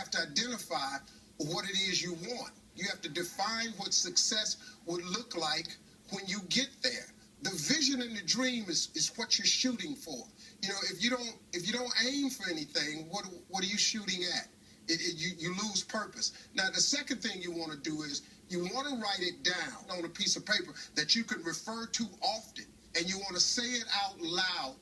have to identify what it is you want. You have to define what success would look like when you get there. The vision and the dream is what you're shooting for. You know, if you don't aim for anything, what are you shooting at? You lose purpose. Now, the second thing you want to do is you want to write it down on a piece of paper that you can refer to often, and you want to say it out loud.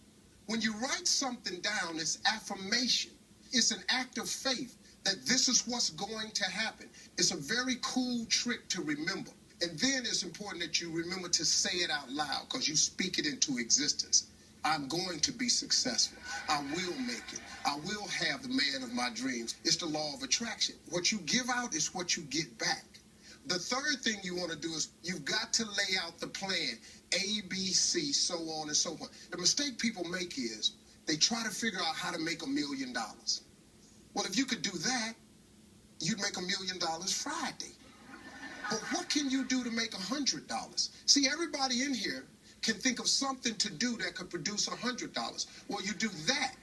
When you write something down, it's affirmation. It's an act of faith that this is what's going to happen. It's a very cool trick to remember. And then it's important that you remember to say it out loud because you speak it into existence. I'm going to be successful. I will make it. I will have the man of my dreams. It's the law of attraction. What you give out is what you get back. The third thing you want to do is you've got to lay out the plan, A, B, C, so on and so on. The mistake people make is they try to figure out how to make $1 million. Well, if you could do that, you'd make $1 million Friday. But what can you do to make $100? See, everybody in here can think of something to do that could produce $100. Well, you do that.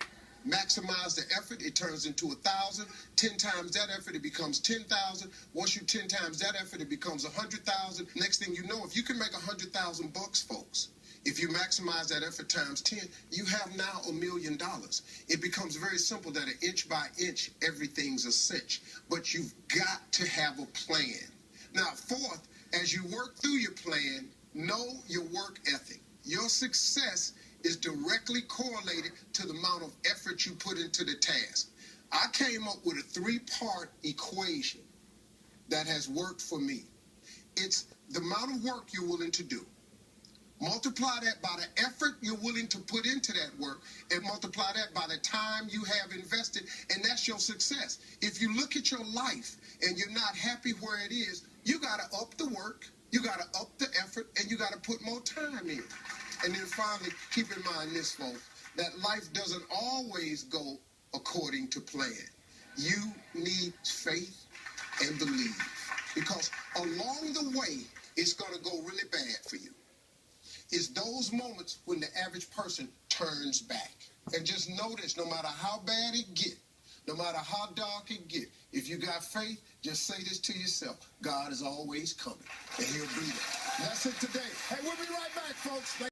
Maximize the effort, it turns into 1,000. 10 times that effort, it becomes 10,000. Once you 10 times that effort, it becomes 100,000. Next thing you know, if you can make 100,000 bucks, folks, if you maximize that effort times 10, you have now $1 million. It becomes very simple that an inch by inch, everything's a cinch. But you've got to have a plan. Now, fourth, as you work through your plan, know your work ethic. Your success is directly correlated to the amount of effort you put into the task. I came up with a 3-part equation that has worked for me. It's the amount of work you're willing to do. Multiply that by the effort you're willing to put into that work, and multiply that by the time you have invested, and that's your success. If you look at your life and you're not happy where it is, you got to up the work, you got to up the effort, and you got to put more time in. And then finally, keep in mind this, folks, that life doesn't always go according to plan. You need faith and believe, because along the way, it's going to go really bad for you. It's those moments when the average person turns back. And just know this, no matter how bad it get, no matter how dark it get, if you got faith, just say this to yourself: God is always coming, and he'll be there. That's it today. Hey, we'll be right back, folks.